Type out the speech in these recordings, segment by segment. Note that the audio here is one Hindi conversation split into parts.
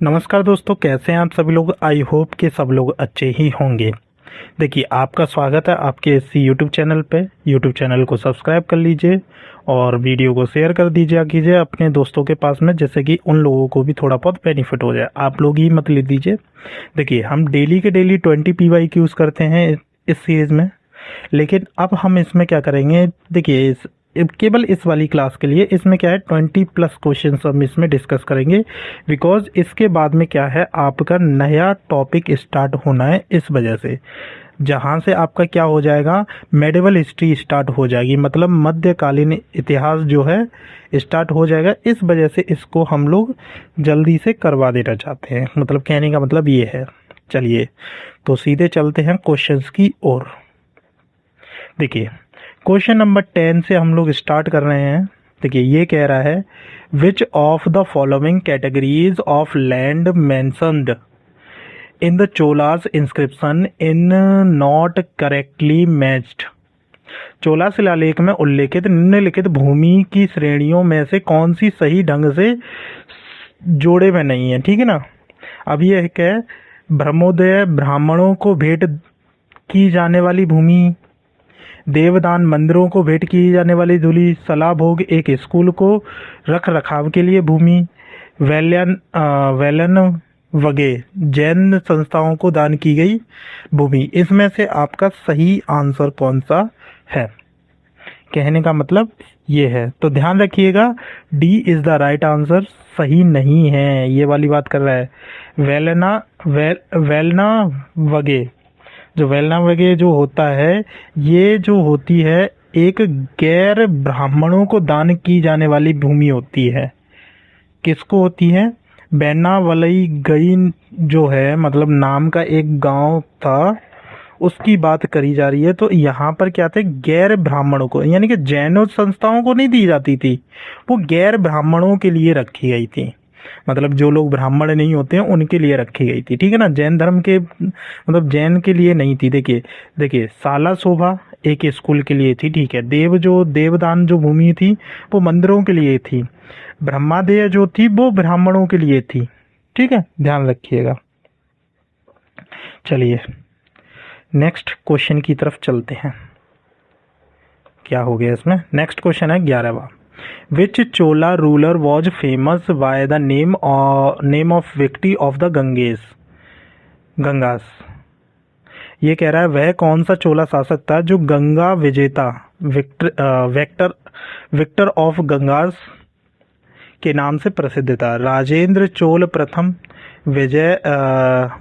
नमस्कार दोस्तों, कैसे हैं आप सभी लोग। आई होप कि सब लोग अच्छे ही होंगे। देखिए, आपका स्वागत है आपके इस यूट्यूब चैनल पे। यूट्यूब चैनल को सब्सक्राइब कर लीजिए और वीडियो को शेयर कर दीजिए कीजिए अपने दोस्तों के पास में, जैसे कि उन लोगों को भी थोड़ा बहुत बेनिफिट हो जाए। आप लोग ही मत ले दीजिए। देखिए, हम डेली के डेली 20 PYQs करते हैं इस सीरीज़ में, लेकिन अब हम इसमें क्या करेंगे। देखिए, केवल इस वाली क्लास के लिए इसमें क्या है, 20+ क्वेश्चन हम इसमें डिस्कस करेंगे। बिकॉज इसके बाद में क्या है, आपका नया टॉपिक स्टार्ट होना है। इस वजह से जहाँ से आपका क्या हो जाएगा, मेडिवल हिस्ट्री स्टार्ट हो जाएगी, मतलब मध्यकालीन इतिहास जो है स्टार्ट हो जाएगा। इस वजह से इसको हम लोग जल्दी से करवा देना चाहते हैं, मतलब कहने का मतलब ये है। चलिए, तो सीधे चलते हैं क्वेश्चंस की ओर। देखिए, क्वेश्चन नंबर 10 से हम लोग स्टार्ट कर रहे हैं। देखिए, ये कह रहा है, which of the following categories of land mentioned in the Cholas inscription in not correctly matched. Chola शिलालेख में उल्लेखित निम्नलिखित भूमि की श्रेणियों में से कौन सी सही ढंग से जोड़े में नहीं है। ठीक है ना। अब ये है, ब्रह्मोदय ब्राह्मणों को भेंट की जाने वाली भूमि, देवदान मंदिरों को भेंट की जाने वाली धूलि, सला भोग एक स्कूल को रख रखाव के लिए भूमि, वेलन वगैरह जैन संस्थाओं को दान की गई भूमि। इसमें से आपका सही आंसर कौन सा है। कहने का मतलब ये है, तो ध्यान रखिएगा, D is the right answer. सही नहीं है, ये वाली बात कर रहा है। वेलना वगैरह जो वेलना वगैरह जो होता है, ये जो होती है एक गैर ब्राह्मणों को दान की जाने वाली भूमि होती है। किसको होती है? बैनावलई गई जो है, मतलब नाम का एक गांव था, उसकी बात करी जा रही है। तो यहाँ पर क्या थे, गैर ब्राह्मणों को, यानी कि जैन संस्थाओं को नहीं दी जाती थी, वो गैर ब्राह्मणों के लिए रखी गई थी। मतलब जो लोग ब्राह्मण नहीं होते हैं उनके लिए रखी गई थी। ठीक है ना। जैन धर्म के, मतलब जैन के लिए नहीं थी। देखिए देखिए, साला शोभा एक स्कूल के लिए थी। ठीक है। देवदान जो भूमि थी वो मंदिरों के लिए थी। ब्रह्मादेय जो थी वो ब्राह्मणों के लिए थी। ठीक है, ध्यान रखिएगा। चलिए, नेक्स्ट क्वेश्चन की तरफ चलते हैं। क्या हो गया इसमें। नेक्स्ट क्वेश्चन है 11वां। Which Chola ruler was famous by the name of victory of the Gangas. ये कह रहा है, वह कौन सा चोला शासक था जो गंगा विजेता विक्टर ऑफ गंगास के नाम से प्रसिद्ध था। राजेंद्र चोल प्रथम,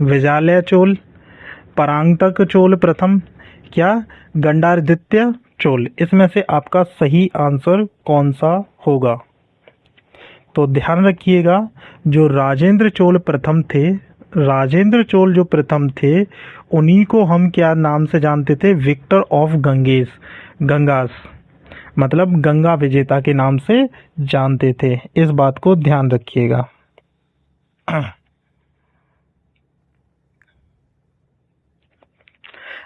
विजयालय चोल, परांतक चोल प्रथम, क्या गंडादित्य चोल। इसमें से आपका सही आंसर कौन सा होगा। तो ध्यान रखिएगा, जो राजेंद्र चोल प्रथम थे, राजेंद्र चोल जो प्रथम थे, उन्हीं को हम क्या नाम से जानते थे, विक्टर ऑफ गंगास, मतलब गंगा विजेता के नाम से जानते थे। इस बात को ध्यान रखिएगा।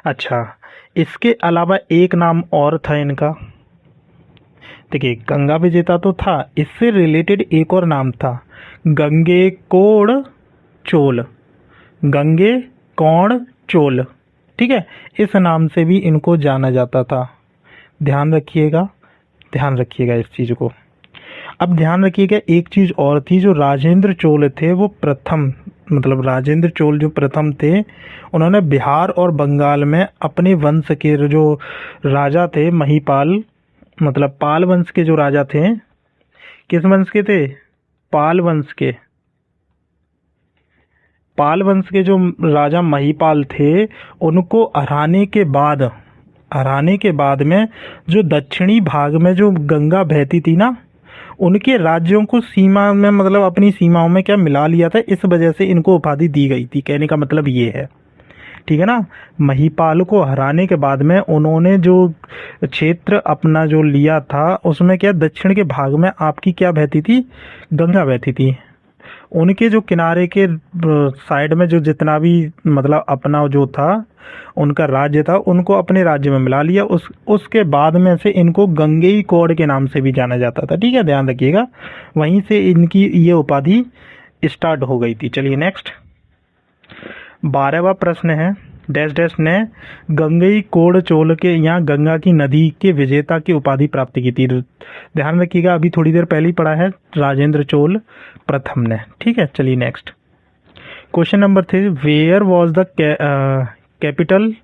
अच्छा, इसके अलावा एक नाम और था इनका। देखिए, गंगा विजेता तो था, इससे रिलेटेड एक और नाम था, गंगे कोण चोल। गंगे कोण चोल। ठीक है, इस नाम से भी इनको जाना जाता था। ध्यान रखिएगा, ध्यान रखिएगा इस चीज को। अब ध्यान रखिएगा, एक चीज और थी, जो राजेंद्र चोल थे वो प्रथम, मतलब राजेंद्र चोल जो प्रथम थे, उन्होंने बिहार और बंगाल में अपने वंश के जो राजा थे, महिपाल, मतलब पाल वंश के जो राजा थे। किस वंश के थे? पाल वंश के। पाल वंश के जो राजा महिपाल थे, उनको हराने के बाद में जो दक्षिणी भाग में जो गंगा बहती थी ना, उनके राज्यों को सीमा में, मतलब अपनी सीमाओं में क्या मिला लिया था। इस वजह से इनको उपाधि दी गई थी। कहने का मतलब ये है। ठीक है ना। महिपाल को हराने के बाद में उन्होंने जो क्षेत्र अपना जो लिया था, उसमें क्या दक्षिण के भाग में आपकी क्या बहती थी, गंगा बहती थी। उनके जो किनारे के साइड में जो जितना भी, मतलब अपना जो था उनका राज्य था, उनको अपने राज्य में मिला लिया। उसके बाद में से इनको गंगेई कोड़ के नाम से भी जाना जाता था। ठीक है, ध्यान रखिएगा। वहीं से इनकी ये उपाधि स्टार्ट हो गई थी। चलिए नेक्स्ट, 12वां प्रश्न है, डैश डैश ने गंगई कोड़ चोल के यहाँ गंगा की नदी के विजेता की उपाधि प्राप्त की थी। ध्यान रखिएगा, अभी थोड़ी देर पहले ही पढ़ा है, राजेंद्र चोल प्रथम ने। ठीक है, चलिए next, question number 3, where was the capital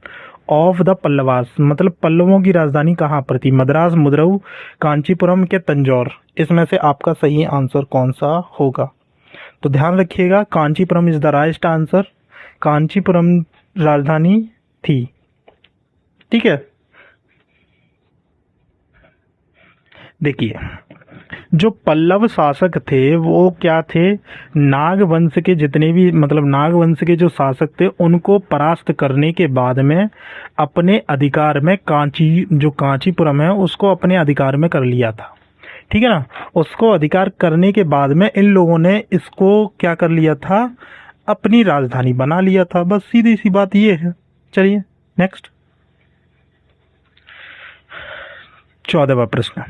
of the Pallavas, मतलब पल्लवों की राजधानी कहाँ पर थी? मद्रास, मदुरई, कांचीपुरम के तंजौर। इसमें से आपका सही आंसर कौन सा होगा? तो ध्यान रखिएगा, Kanchipuram is the right answer. Kanchipuram राजधानी थी। ठीक है, देखिए जो पल्लव शासक थे वो क्या थे? नाग वंश के जितने भी, मतलब नाग वंश के जो शासक थे उनको परास्त करने के बाद में अपने अधिकार में जो कांचीपुरम है उसको अपने अधिकार में कर लिया था। ठीक है ना, उसको अधिकार करने के बाद में इन लोगों ने इसको क्या कर लिया था? अपनी राजधानी बना लिया था। बस सीधी सी बात ये है। चलिए नेक्स्ट, 14वां प्रश्न।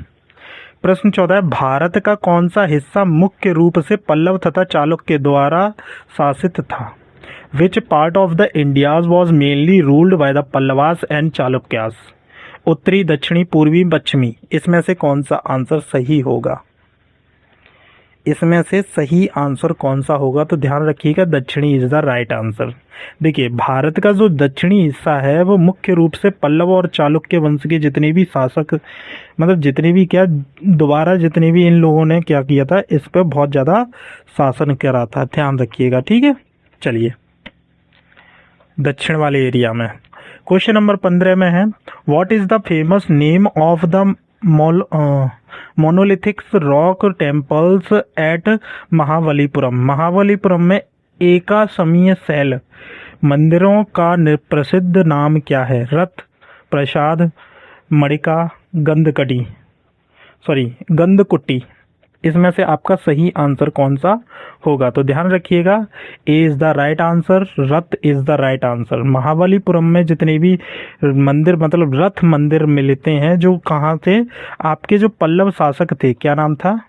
प्रश्न 14 है, भारत का कौन सा हिस्सा मुख्य रूप से पल्लव तथा चालुक्य द्वारा शासित था? Which part of the India's was mainly ruled by the Pallavas and Chalukyas? उत्तरी, दक्षिणी, पूर्वी, पश्चिमी। इसमें से कौन सा आंसर सही होगा? इसमें से सही आंसर कौन सा होगा? तो ध्यान रखिएगा, दक्षिणी इज द राइट आंसर। देखिए भारत का जो दक्षिणी हिस्सा है वो मुख्य रूप से पल्लव और चालुक्य वंश के जितने भी शासक, मतलब जितने भी क्या दोबारा जितने भी इन लोगों ने क्या किया था, इस पर बहुत ज़्यादा शासन करा था। ध्यान रखिएगा, ठीक है। चलिए दक्षिण वाले एरिया में क्वेश्चन नंबर 15 में है, what is the famous name of the monolithics rock temples at Mahabalipuram? Mahabalipuram में एकासमीय शैल मंदिरों का प्रसिद्ध नाम क्या है? रथ, प्रसाद, मणिका, गंधकुट्टी। इसमें से आपका सही आंसर कौन सा होगा? तो ध्यान रखिएगा, ए is the right answer, Rath is the right answer. Mahabalipuram में जितने भी मंदिर, मतलब रथ मंदिर मिलते हैं, जो कहाँ थे? आपके जो पल्लव शासक थे, क्या नाम था?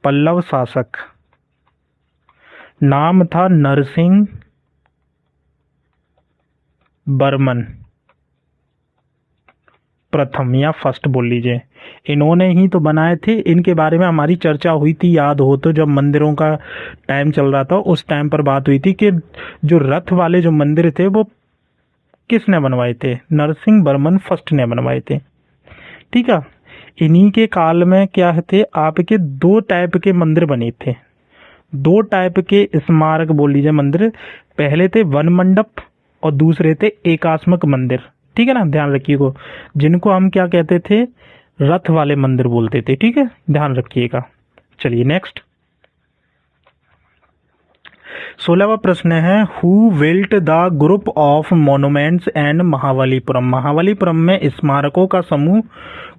पल्लव शासक नाम था नरसिंह बर्मन प्रथम, या फर्स्ट बोल लीजिए। इन्होंने ही तो बनाए थे। इनके बारे में हमारी चर्चा हुई थी, याद हो तो, जब मंदिरों का टाइम चल रहा था उस टाइम पर बात हुई थी कि जो रथ वाले जो मंदिर थे वो किसने बनवाए थे? नरसिंह बर्मन फर्स्ट ने बनवाए थे। ठीक है, इन्हीं के काल में क्या थे, आपके दो टाइप के मंदिर बने थे, दो टाइप के स्मारक बोल लीजिए मंदिर। पहले थे वन मंडप और दूसरे थे एकात्मक मंदिर। ठीक है ना, ध्यान रखिएगा, जिनको हम क्या कहते थे? रथ वाले मंदिर बोलते थे। ठीक है, ध्यान रखिएगा। चलिए नेक्स्ट, 16वां प्रश्न है, who built the group of monuments and Mahabalipuram? Mahabalipuram में स्मारकों का समूह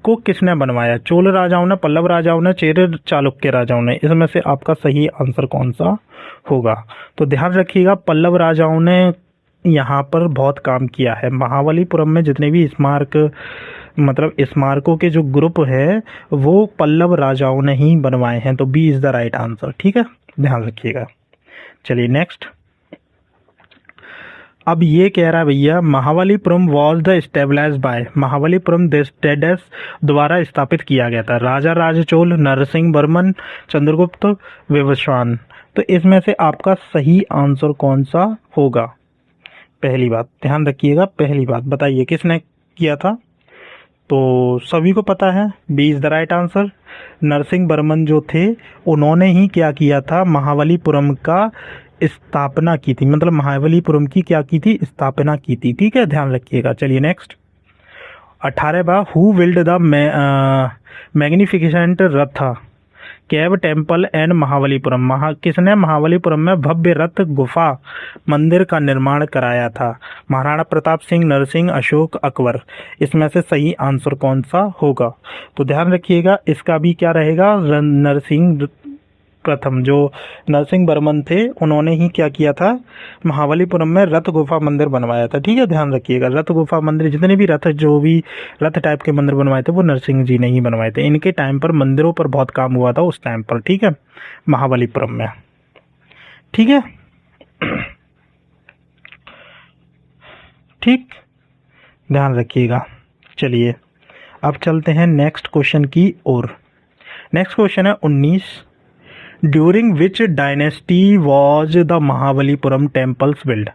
को किसने बनवाया? चोल राजाओं ने, पल्लव राजाओं ने, चेर चालुक्य राजाओं ने। इसमें से आपका सही आंसर कौन सा होगा? तो ध्यान रखिएगा, पल्लव राजाओं ने यहाँ पर बहुत काम किया है। महाबलीपुरम में जितने भी स्मारक, मतलब स्मारकों के जो ग्रुप है वो पल्लव राजाओं ने ही बनवाए हैं। तो B is the right answer. ठीक है, ध्यान रखिएगा। चलिए नेक्स्ट, अब ये कह रहा है भैया, Mahabalipuram was the stabilised by? Mahabalipuram देश द्वारा स्थापित किया गया था। राजा राजचोल, नरसिंह बर्मन, चंद्रगुप्त, विवस्वान। तो इसमें से आपका सही आंसर कौन सा होगा? पहली बात ध्यान रखिएगा, पहली बात बताइए किसने किया था? तो सभी को पता है, B is the right answer. Narasimha Barman जो थे उन्होंने ही क्या किया था? महाबलीपुरम का स्थापना की थी, मतलब महाबलीपुरम की क्या की थी? स्थापना की थी। ठीक है, ध्यान रखिएगा। चलिए नेक्स्ट, 18वां, who build the magnificent rath cave temple and Mahabalipuram? किसने महाबलीपुरम में भव्य रथ गुफा मंदिर का निर्माण कराया था? महाराणा प्रताप सिंह, नरसिंह, अशोक, अकबर। इसमें से सही आंसर कौन सा होगा? तो ध्यान रखिएगा, इसका भी क्या रहेगा? नरसिंह प्रथम जो नरसिंह वर्मन थे उन्होंने ही क्या किया था, महाबलीपुरम में रथ गुफा मंदिर बनवाया था। ठीक है, ध्यान रखिएगा, रथ गुफा मंदिर, जितने भी रथ, जो भी रथ टाइप के मंदिर बनवाए थे वो नरसिंह जी ने ही बनवाए थे। इनके टाइम पर मंदिरों पर बहुत काम हुआ था उस टाइम पर। ठीक है, महाबलीपुरम में। ठीक है, ठीक, ध्यान रखिएगा। चलिए अब चलते हैं नेक्स्ट क्वेश्चन की ओर। नेक्स्ट क्वेश्चन है 19, during which dynasty was the Mahabalipuram temples build.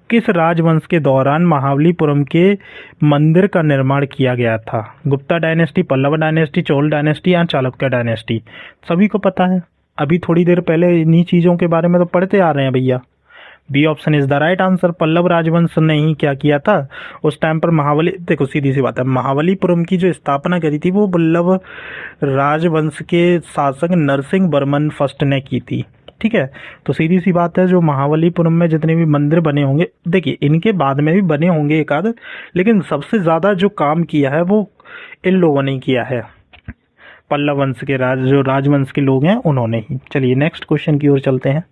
किस राजवंश के दौरान महाबलीपुरम के मंदिर का निर्माण किया गया था? Gupta dynasty, Pallava dynasty, Chola dynasty या चालुक्य डायनेस्टी? सभी को पता है, अभी थोड़ी देर पहले इन्हीं चीज़ों के बारे में तो पढ़ते आ रहे हैं भैया। B option is the right answer. Pallava राजवंश ने ही क्या किया था उस टाइम पर, महाबली, देखो सीधी सी बात है, महाबलीपुरम की जो स्थापना करी थी वो पल्लव राजवंश के शासक नरसिंह वर्मन फर्स्ट ने की थी। ठीक है, तो सीधी सी बात है, जो महाबलीपुरम में जितने भी मंदिर बने होंगे, देखिए इनके बाद में भी बने होंगे एक आध, लेकिन सबसे ज़्यादा जो काम किया है वो इन लोगों ने किया है, पल्लव वंश के जो राजवंश के लोग हैं उन्होंने ही। चलिए नेक्स्ट क्वेश्चन की ओर चलते हैं।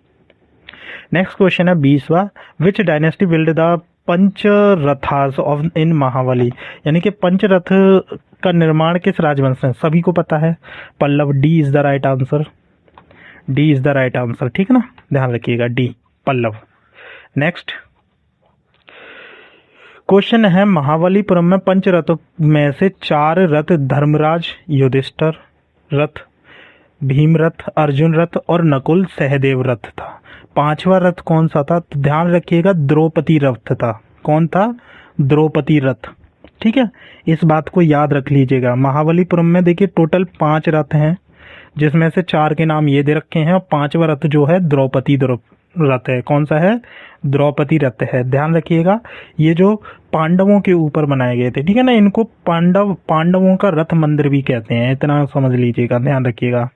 नेक्स्ट क्वेश्चन है 20वां, which dynasty build the Pancharathas of in Mahabali. यानी कि पंचरथ का निर्माण किस राजवंश ने? सभी को पता है, Pallava. D is the right answer, D is the right answer. ठीक है ना, ध्यान रखिएगा, डी, पल्लव। नेक्स्ट क्वेश्चन है, महाबलीपुरम में पंचरथों में से 4 रथ धर्मराज, युधिष्ठिर रथ, भीम रथ, अर्जुन रथ और नकुल सहदेव रथ था। 5वां रथ कौन सा था? तो ध्यान रखिएगा, द्रौपदी रथ था। कौन था? द्रौपदी रथ। ठीक है, इस बात को याद रख लीजिएगा। महाबलीपुरम में देखिए टोटल 5 रथ हैं, जिसमें से 4 के नाम ये दे रखे हैं और 5वां रथ जो है द्रौपदी रथ है। कौन सा है? द्रौपदी रथ है। ध्यान रखिएगा, ये जो पांडवों के ऊपर बनाए गए थे, ठीक है ना, इनको पांडवों का रथ मंदिर भी कहते हैं, इतना समझ लीजिएगा, ध्यान रखिएगा।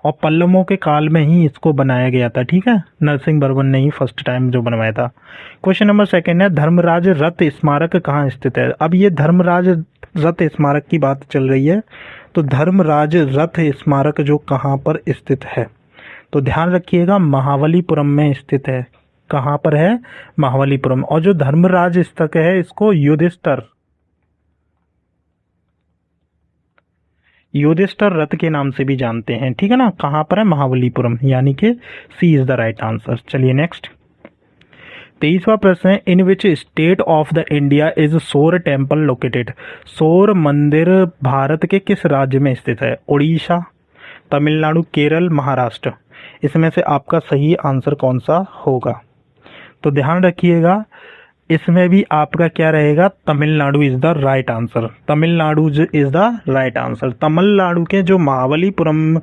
और पल्लवों के काल में ही इसको बनाया गया था। ठीक है, नरसिंह वर्मन ने ही फर्स्ट टाइम जो बनवाया था। क्वेश्चन नंबर 2 है, धर्मराज रथ स्मारक कहाँ स्थित है? अब ये धर्मराज रथ स्मारक की बात चल रही है, तो धर्मराज रथ स्मारक जो कहाँ पर स्थित है? तो ध्यान रखिएगा, महाबलीपुरम में स्थित है। कहाँ पर है? महाबलीपुरम। और जो धर्मराज स्तक है इसको युधिष्ठिर रथ के नाम से भी जानते हैं। ठीक है ना, कहाँ पर है? महाबलीपुरम, यानी कि C is the right answer. चलिए नेक्स्ट 23वां प्रश्न है, in which state of the India is shore temple located. Shore मंदिर भारत के किस राज्य में स्थित है? उड़ीसा, तमिलनाडु, केरल, महाराष्ट्र? इसमें से आपका सही आंसर कौन सा होगा? तो ध्यान रखिएगा, इसमें भी आपका क्या रहेगा? Tamil Nadu is the right answer. Tamil Nadu is the right answer. Tamil Nadu के जो महाबलीपुरम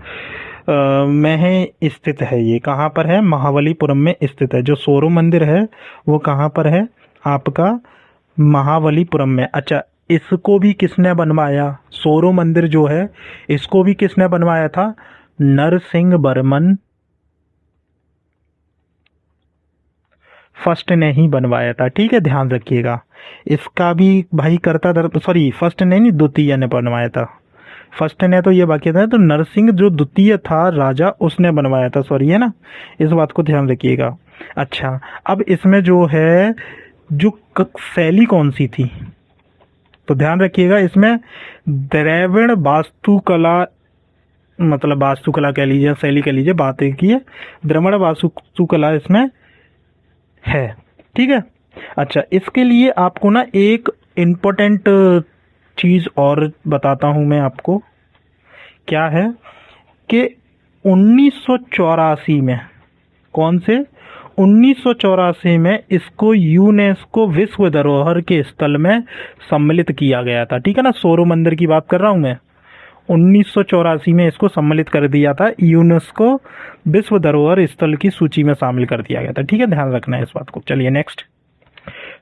में है स्थित है, ये कहाँ पर है? महाबलीपुरम में स्थित है। जो सोरो मंदिर है वो कहाँ पर है? आपका महाबलीपुरम में। अच्छा, इसको भी किसने बनवाया? सोरो मंदिर जो है इसको भी किसने बनवाया था? नरसिंह वर्मन फर्स्ट ने ही बनवाया था। ठीक है, ध्यान रखिएगा। इसका भी भाई फर्स्ट ने नहीं, द्वितीय ने बनवाया था। फर्स्ट ने तो ये बाकी था, तो नरसिंह जो द्वितीय था राजा उसने बनवाया था, सॉरी, है ना, इस बात को ध्यान रखिएगा। अच्छा, अब इसमें जो है जो शैली कौन सी थी? तो ध्यान रखिएगा, इसमें द्रविड़ वास्तुकला, मतलब वास्तुकला कह लीजिए, शैली कह लीजिए, बात एक ही है, द्रविड़ वास्तुकला इसमें है। ठीक है, अच्छा, इसके लिए आपको ना एक इम्पोर्टेंट चीज़ और बताता हूं मैं आपको, क्या है कि 1984 में, कौन से? 1984 में इसको यूनेस्को विश्व धरोहर के स्थल में सम्मिलित किया गया था। ठीक है ना, सोरो मंदिर की बात कर रहा हूं मैं। 1984 में इसको सम्मिलित कर दिया था, यूनेस्को विश्व धरोहर स्थल की सूची में शामिल कर दिया गया था। ठीक है, ध्यान रखना है इस बात को। चलिए नेक्स्ट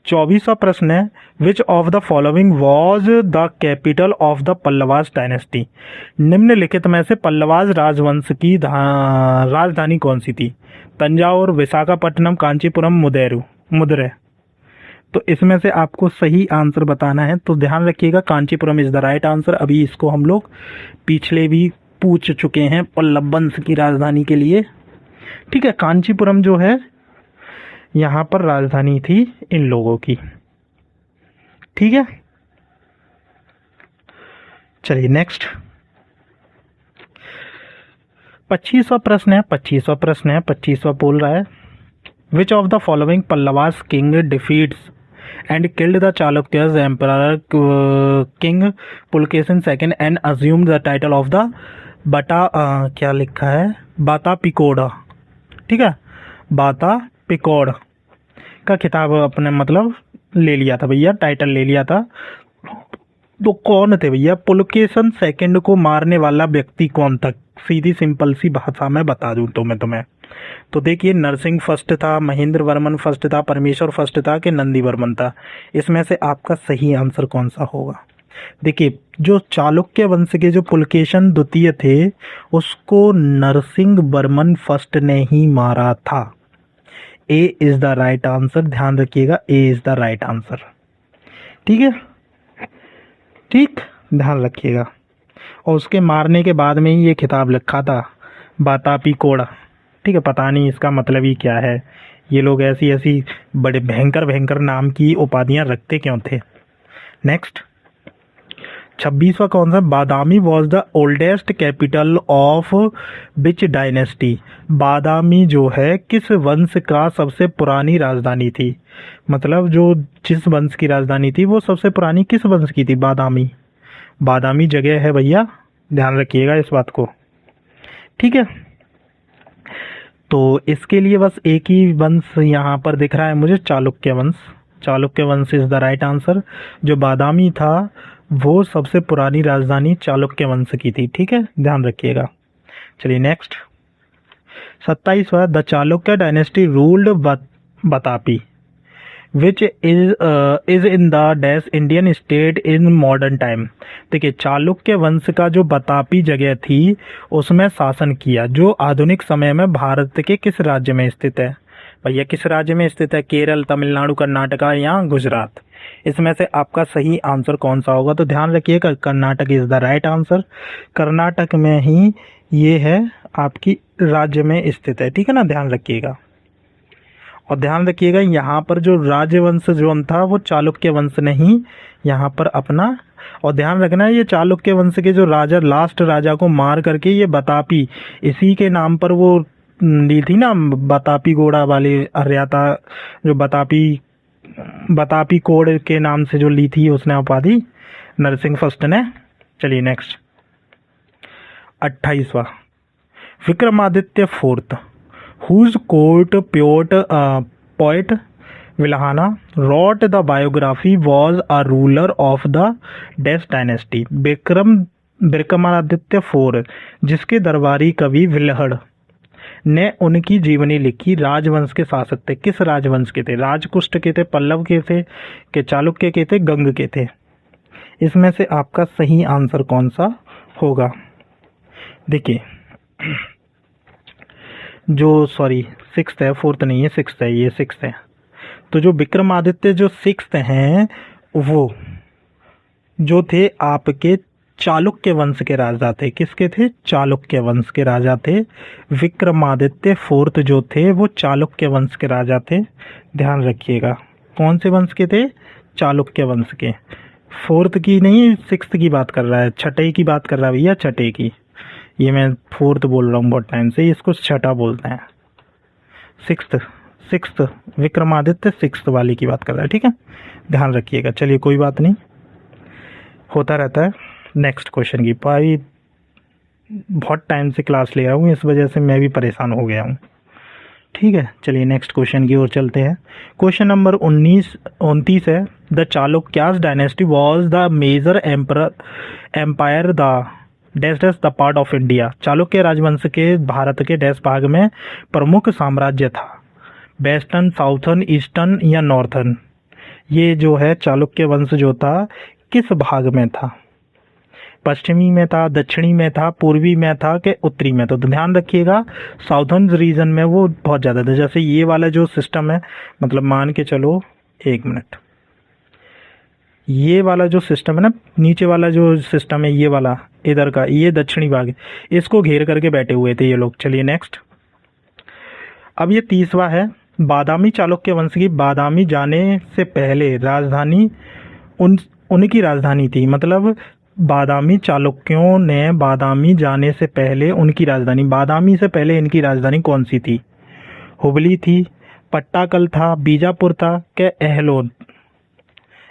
24वां प्रश्न है, which of the following was the capital of the Pallavas dynasty. निम्नलिखित में से पल्लवास राजवंश की राजधानी कौन सी थी? तंजावुर, विशाखापट्टनम, कांचीपुरम, मदुरै? तो इसमें से आपको सही आंसर बताना है। तो ध्यान रखिएगा, Kanchipuram is the right answer. अभी इसको हम लोग पिछले भी पूछ चुके हैं पल्लव वंश की राजधानी के लिए। ठीक है, कांचीपुरम जो है यहाँ पर राजधानी थी इन लोगों की। ठीक है, चलिए नेक्स्ट 25वां प्रश्न है। 25वां बोल रहा है, which of the following Pallavas king defeats and killed the Chalukyas emperor king Pulakeshin second and assumed the title of the क्या लिखा है, बाता पिकोड़ा। ठीक है, बाता पिकोड़ का खिताब अपने मतलब ले लिया था भैया, टाइटल ले लिया था। तो कौन थे भैया, पुलकेशन सेकंड को मारने वाला व्यक्ति कौन था? सीधी सिंपल सी भाषा में बता दूं तो मैं तुम्हें, तो देखिए नरसिंह फर्स्ट था, महेंद्र वर्मन फर्स्ट था, परमेश्वर फर्स्ट था कि नंदी वर्मन था? इसमें से आपका सही आंसर कौन सा होगा? देखिए जो चालुक्य वंश के जो पुलकेशन द्वितीय थे उसको नरसिंह वर्मन फर्स्ट ने ही मारा था। ए इज द राइट आंसर, ध्यान रखिएगा, ए इज द राइट आंसर। ठीक है, ठीक, ध्यान रखिएगा। और उसके मारने के बाद में ही ये खिताब लिखा था बातापी कोड़ा। ठीक है, पता नहीं इसका मतलब ही क्या है, ये लोग ऐसी ऐसी बड़े भयंकर भयंकर नाम की उपाधियां रखते क्यों थे। नेक्स्ट 26वां कौन सा, Badami was the oldest capital of which dynasty? Badami जो है किस वंश का सबसे पुरानी राजधानी थी? मतलब जो जिस वंश की राजधानी थी वो सबसे पुरानी किस वंश की थी? बादामी। बादामी जगह है भैया, ध्यान रखिएगा इस बात को। ठीक है, तो इसके लिए बस एक ही वंश यहाँ पर दिख रहा है मुझे, चालुक्य वंश। चालुक्य वंश इज द राइट आंसर। जो बादामी था वो सबसे पुरानी राजधानी चालुक्य वंश की थी। ठीक है, ध्यान रखिएगा। चलिए नेक्स्ट 27वां, the Chalukya dynasty ruled Vatapi which is in the dash Indian state in modern time? देखिए चालुक्य वंश का जो बतापी जगह थी उसमें शासन किया जो आधुनिक समय में भारत के किस राज्य में स्थित है? भैया किस राज्य में स्थित है? केरल, तमिलनाडु, कर्नाटका या गुजरात? इसमें से आपका सही आंसर कौन सा होगा? तो ध्यान रखिएगा, Karnataka is the right answer. Karnataka में ही ये है आपकी राज्य में स्थित है। ठीक है ना, ध्यान रखिएगा। और ध्यान रखिएगा यहाँ पर जो राजवंश जो था वो चालुक्य वंश ने ही यहाँ पर अपना, और ध्यान रखना है ये चालुक्य वंश के जो राजा, लास्ट राजा को मार करके ये बतापी, इसी के नाम पर वो ली थी ना बतापी घोड़ा वाली हरियाता, जो बतापी कोड के नाम से जो ली थी उसने उपाधि नरसिंह फर्स्ट ने। चलिए नेक्स्ट 28वां, Vikramaditya fourth whose court poet Vilhana wrote the biography was a ruler of the Dash dynasty? Vikramaditya four जिसके दरबारी कवि विल्हड़ ने उनकी जीवनी लिखी राजवंश के शासक थे। किस राजवंश के थे? राजकुष्ट के थे, पल्लव के थे, के चालुक्य के थे, गंग के थे? इसमें से आपका सही आंसर कौन सा होगा? देखिए जो सॉरी सिक्स्थ है, फोर्थ नहीं है, सिक्स्थ है, ये सिक्स्थ है। तो जो विक्रमादित्य जो सिक्स्थ हैं वो जो थे आपके चालुक्य वंश के राजा थे। किसके थे? चालुक्य वंश के राजा थे। विक्रमादित्य फोर्थ जो थे वो चालुक्य वंश के राजा थे। ध्यान रखिएगा, कौन से वंश के थे? चालुक्य वंश के। फोर्थ की नहीं, सिक्स्थ की बात कर रहा है, छठे की बात कर रहा है भैया, छठे की। ये मैं फोर्थ बोल रहा हूँ बहुत टाइम से, इसको छठा बोलते हैं। सिक्स्थ विक्रमादित्य सिक्स्थ वाली की बात कर रहा है। ठीक है, ध्यान रखिएगा। चलिए कोई बात नहीं, होता रहता है। नेक्स्ट क्वेश्चन की भाई बहुत टाइम से क्लास ले रहा हूँ, इस वजह से मैं भी परेशान हो गया हूँ। ठीक है, चलिए नेक्स्ट क्वेश्चन की ओर चलते हैं। क्वेश्चन नंबर 29 है, the Chalukyas dynasty was the major empire the dash the part of India? Chalukya राजवंश के भारत के डैश भाग में प्रमुख साम्राज्य था? वेस्टर्न, साउथर्न, ईस्टर्न या नॉर्थर्न? ये जो है चालुक्य वंश जो था किस भाग में था? पश्चिमी में था, दक्षिणी में था, पूर्वी में था कि उत्तरी में था? तो ध्यान रखिएगा साउथर्न रीजन में वो बहुत ज़्यादा था। जैसे ये वाला जो सिस्टम है, मतलब मान के चलो, एक मिनट, ये वाला जो सिस्टम है ना, नीचे वाला जो सिस्टम है, ये वाला इधर का, ये दक्षिणी भाग है, इसको घेर करके बैठे हुए थे ये लोग। चलिए नेक्स्ट। अब ये तीसवा है, बादामी चालुक्य वंश की बादामी जाने से पहले राजधानी उनकी राजधानी थी। मतलब बादामी चालुक्यों ने बादामी जाने से पहले उनकी राजधानी, बादामी से पहले इनकी राजधानी कौन सी थी? हुबली थी, पट्टाकल था, बीजापुर था, क्या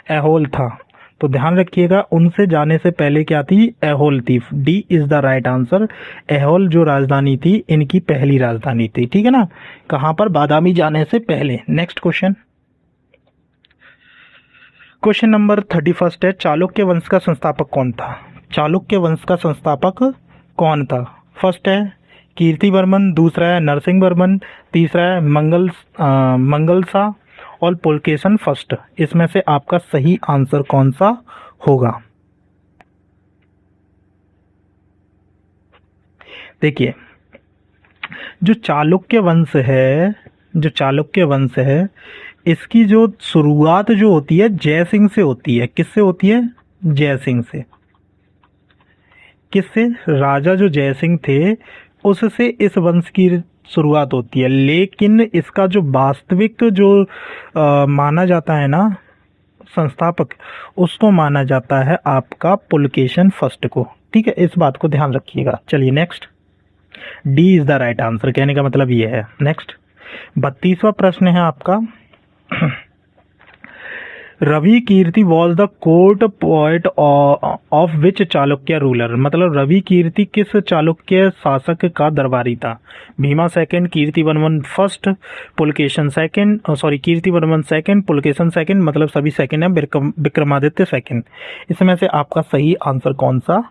एहोल था? तो ध्यान रखिएगा, उनसे जाने से पहले क्या थी? एहोल थी। D is the right answer. Aihole जो राजधानी थी, इनकी पहली राजधानी थी। ठीक है ना, कहां पर? बादामी जाने से पहले। नेक्स्ट क्वेश्चन, क्वेश्चन नंबर 31 है, चालुक्य वंश का संस्थापक कौन था? चालुक्य वंश का संस्थापक कौन था? फर्स्ट है कीर्तिवर्मन, दूसरा है नरसिंहवर्मन, तीसरा है मंगलसा और पुलकेशन फर्स्ट। इसमें से आपका सही आंसर कौन सा होगा? देखिए, जो चालुक्य वंश है, इसकी जो शुरुआत जो होती है जयसिंह से होती है। किससे होती है? जयसिंह से। किससे? राजा जो जयसिंह थे उससे इस वंश की शुरुआत होती है। लेकिन इसका जो वास्तविक जो माना जाता है ना संस्थापक, उसको माना जाता है आपका पुलकेशन फर्स्ट को। ठीक है, इस बात को ध्यान रखिएगा। चलिए next, D is the right answer, कहने का मतलब ये है। नेक्स्ट 32वां प्रश्न है आपका, Ravi Kirti was the court poet of which Chalukya ruler? मतलब रवि कीर्ति किस चालुक्य शासक का दरबारी था? Bhima second, Kirtivarman first, Pulakeshin second, Kirtivarman second, Pulakeshin second, मतलब सभी सेकंड है, विक्रमादित्य सेकंड। इसमें से आपका सही आंसर कौन सा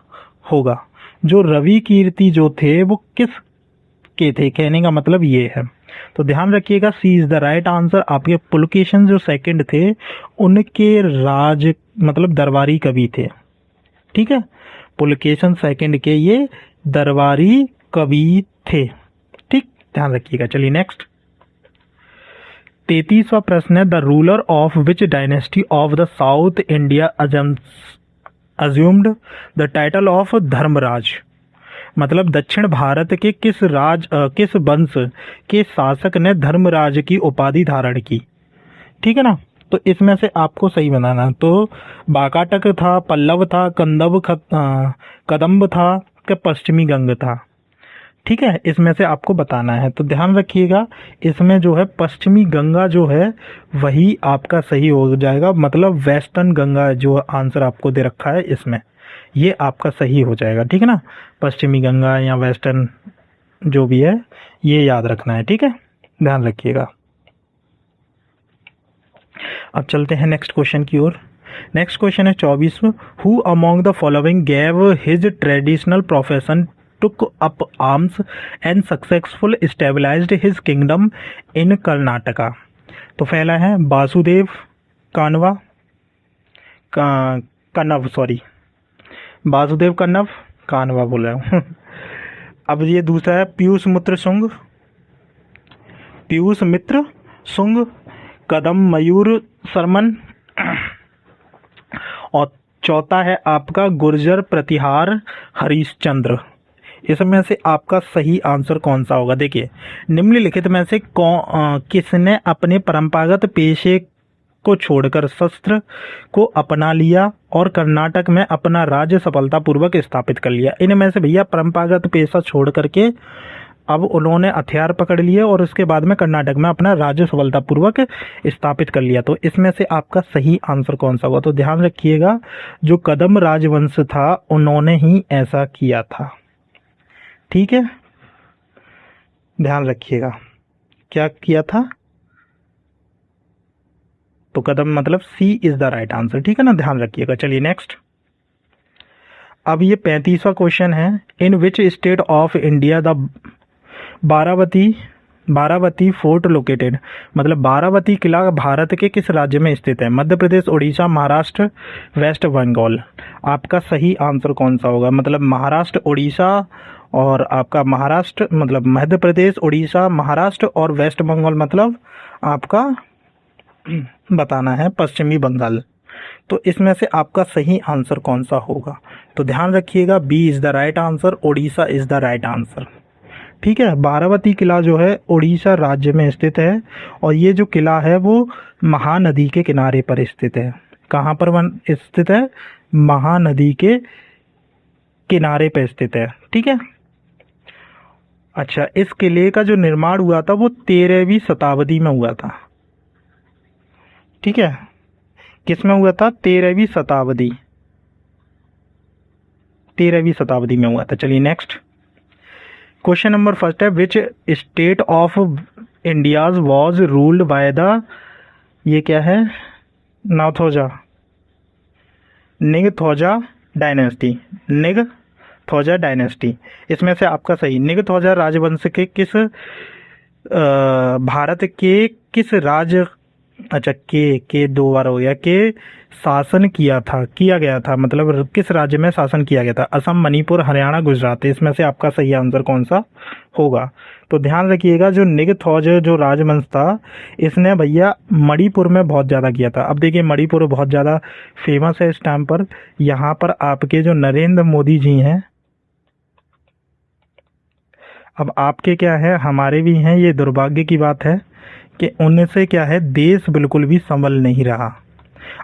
होगा? जो रवि कीर्ति जो थे वो किस के थे, कहने का मतलब ये है। तो ध्यान रखिएगा, सी इज द राइट आंसर। आपके पुलकेशन जो सेकंड थे, उनके राज मतलब दरबारी कवि थे। ठीक है, पुलकेशन सेकंड के ये दरबारी कवि थे। ठीक, ध्यान रखिएगा। चलिए नेक्स्ट 33वां प्रश्न है, the ruler of which dynasty of the South India assumed the title of Dharmaraj? मतलब दक्षिण भारत के किस वंश के शासक ने धर्मराज की उपाधि धारण की? ठीक है ना, तो इसमें से आपको सही बनाना। तो बाकाटक था, पल्लव था, कदम्ब था, क्या पश्चिमी गंग था? ठीक है, इसमें से आपको बताना है। तो ध्यान रखिएगा, इसमें जो है पश्चिमी गंगा जो है वही आपका सही हो जाएगा। मतलब वेस्टर्न गंगा जो आंसर आपको दे रखा है, इसमें ये आपका सही हो जाएगा। ठीक है ना, पश्चिमी गंगा या वेस्टर्न जो भी है, ये याद रखना है। ठीक है, ध्यान रखिएगा। अब चलते हैं नेक्स्ट क्वेश्चन की ओर। नेक्स्ट क्वेश्चन है 24वां, who among the following gave his traditional profession, took up arms and successful established his kingdom in Karnataka? तो पहला है वासुदेव कानवा कन्नव, वासुदेव कन्नव, कानवा बोल रहा हूँ। अब ये दूसरा है पीयूष मित्र सुंग, कदम मयूर शर्मन, और चौथा है आपका गुर्जर प्रतिहार हरिश्चंद्र। इसमें से आपका सही आंसर कौन सा होगा? देखिए, निम्नलिखित में से किसने अपने परंपरागत पेशे को छोड़कर शस्त्र को अपना लिया और कर्नाटक में अपना राज्य सफलतापूर्वक स्थापित कर लिया? इनमें से भैया परंपरागत पेशा छोड़ करके अब उन्होंने हथियार पकड़ लिए और उसके बाद में कर्नाटक में अपना राज्य सफलतापूर्वक स्थापित कर लिया। तो इसमें से आपका सही आंसर कौन सा होगा? तो ध्यान रखिएगा, जो कदम राजवंश था उन्होंने ही ऐसा किया था। ठीक है, ध्यान रखिएगा, क्या किया था? तो कदम मतलब सी इज द राइट आंसर। ठीक है ना, ध्यान रखिएगा। चलिए नेक्स्ट, अब ये 35वां क्वेश्चन है, in which state of India the Barabati fort located? मतलब बारावती किला भारत के किस राज्य में स्थित है? मध्य प्रदेश, उड़ीसा, महाराष्ट्र, वेस्ट बंगाल। आपका सही आंसर कौन सा होगा? मतलब महाराष्ट्र, उड़ीसा और आपका महाराष्ट्र, मतलब मध्य प्रदेश, उड़ीसा, महाराष्ट्र और वेस्ट बंगाल, मतलब आपका बताना है पश्चिमी बंगाल। तो इसमें से आपका सही आंसर कौन सा होगा? तो ध्यान रखिएगा, B is the right answer, Odisha is the right answer. ठीक है, बारावती किला जो है उड़ीसा राज्य में स्थित है, और ये जो किला है वो महानदी के किनारे पर स्थित है। कहाँ पर स्थित है? महानदी के किनारे पर स्थित है। ठीक है। अच्छा, इस किले का जो निर्माण हुआ था वो 13वीं शताब्दी में हुआ था। ठीक है, किस में हुआ था? 13वीं शताब्दी, 13वीं शताब्दी में हुआ था। चलिए नेक्स्ट क्वेश्चन नंबर फर्स्ट है, विच state of India's was ruled by the, ये क्या है? नाथोजा, निगथौजा डायनेस्टी, निगथौजा डायनेस्टी। इसमें से आपका सही, निगथौजा राजवंश के किस भारत के किस राज्य, अच्छा के दो बार हो गया, के शासन किया गया था, मतलब किस राज्य में शासन किया गया था? असम, मणिपुर, हरियाणा, गुजरात। इसमें से आपका सही आंसर कौन सा होगा? तो ध्यान रखिएगा, जो निगथौज जो राजवंश था, इसने भैया मणिपुर में बहुत ज़्यादा किया था। अब देखिए, मणिपुर बहुत ज़्यादा फेमस है इस टाइम पर। यहाँ पर आपके जो नरेंद्र मोदी जी हैं, अब आपके क्या है, हमारे भी हैं, ये दुर्भाग्य की बात है कि उनसे क्या है, देश बिल्कुल भी संभल नहीं रहा।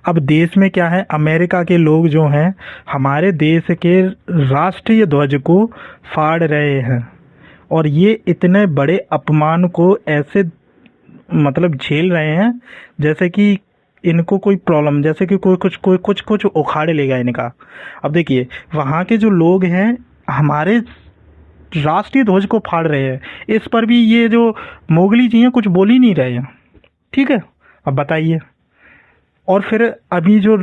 अब देश में क्या है, अमेरिका के लोग जो हैं हमारे देश के राष्ट्रीय ध्वज को फाड़ रहे हैं, और ये इतने बड़े अपमान को ऐसे मतलब झेल रहे हैं जैसे कि इनको कोई प्रॉब्लम, जैसे कि कोई कुछ उखाड़ लेगा इनका। अब देखिए, वहाँ के जो लोग हैं हमारे राष्ट्रीय ध्वज को फाड़ रहे हैं, इस पर भी ये जो मोगली जी हैं कुछ बोल ही नहीं रहे हैं। ठीक है, अब बताइए। और फिर अभी जो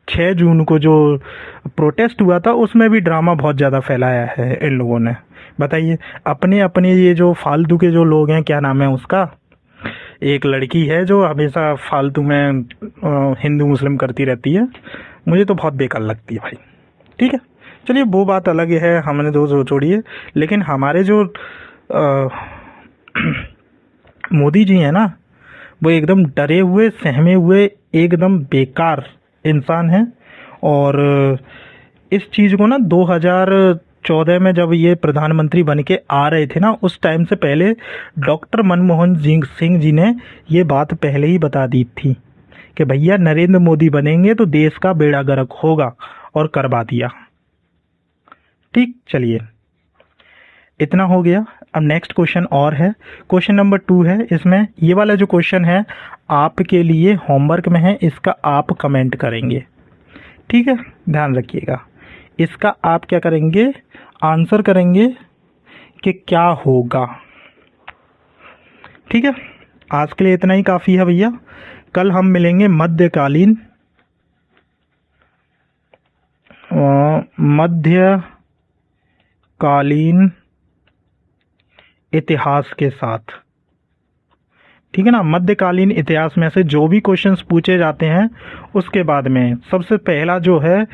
6 जून को जो प्रोटेस्ट हुआ था, उसमें भी ड्रामा बहुत ज़्यादा फैलाया है इन लोगों ने। बताइए, अपने अपने ये जो फालतू के जो लोग हैं, क्या नाम है उसका, एक लड़की है जो हमेशा फालतू में हिंदू मुस्लिम करती रहती है, मुझे तो बहुत बेकार लगती है भाई। ठीक है, चलिए वो बात अलग है, हमने दो छोड़िए। लेकिन हमारे जो मोदी जी हैं ना, वो एकदम डरे हुए, सहमे हुए, एकदम बेकार इंसान हैं। और इस चीज़ को ना 2014 में जब ये प्रधानमंत्री बन के आ रहे थे ना, उस टाइम से पहले डॉक्टर मनमोहन सिंह जी ने ये बात पहले ही बता दी थी कि भैया नरेंद्र मोदी बनेंगे तो देश का बेड़ा गर्क होगा, और करवा दिया। ठीक, चलिए इतना हो गया। अब नेक्स्ट क्वेश्चन और है, क्वेश्चन नंबर 2 है। इसमें ये वाला जो क्वेश्चन है आपके लिए होमवर्क में है, इसका आप कमेंट करेंगे। ठीक है, ध्यान रखिएगा, इसका आप क्या करेंगे, आंसर करेंगे कि क्या होगा। ठीक है, आज के लिए इतना ही काफ़ी है भैया। कल हम मिलेंगे मध्यकालीन इतिहास के साथ। ठीक है ना, मध्यकालीन इतिहास में से जो भी क्वेश्चंस पूछे जाते हैं, उसके बाद में सबसे पहला जो है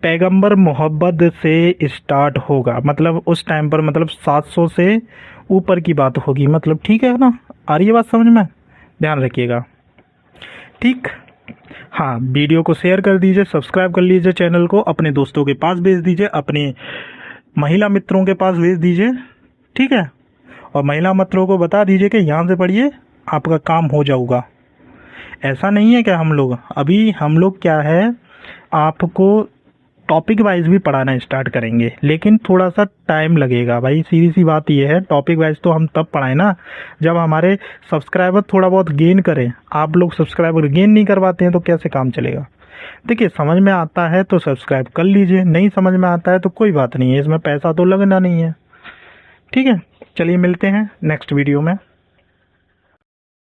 पैगंबर मोहम्मद से स्टार्ट होगा, मतलब उस टाइम पर, मतलब 700 से ऊपर की बात होगी, मतलब। ठीक है ना, आ रही है बात समझ में? ध्यान रखिएगा। ठीक, हाँ, वीडियो को शेयर कर दीजिए, सब्सक्राइब कर लीजिए चैनल को, अपने दोस्तों के पास भेज दीजिए, अपने महिला मित्रों के पास भेज दीजिए। ठीक है, और महिला मित्रों को बता दीजिए कि यहाँ से पढ़िए, आपका काम हो जाऊगा। ऐसा नहीं है कि हम लोग क्या है, आपको टॉपिक वाइज भी पढ़ाना स्टार्ट करेंगे, लेकिन थोड़ा सा टाइम लगेगा भाई। सीधी सी बात ये है, टॉपिक वाइज तो हम तब पढ़ाएं ना जब हमारे सब्सक्राइबर थोड़ा बहुत गेन करें। आप लोग सब्सक्राइबर गेन नहीं करवाते हैं तो कैसे काम चलेगा? देखिए, समझ में आता है तो सब्सक्राइब कर लीजिए, नहीं समझ में आता है तो कोई बात नहीं है, इसमें पैसा तो लगना नहीं है। ठीक है, चलिए मिलते हैं नेक्स्ट वीडियो में।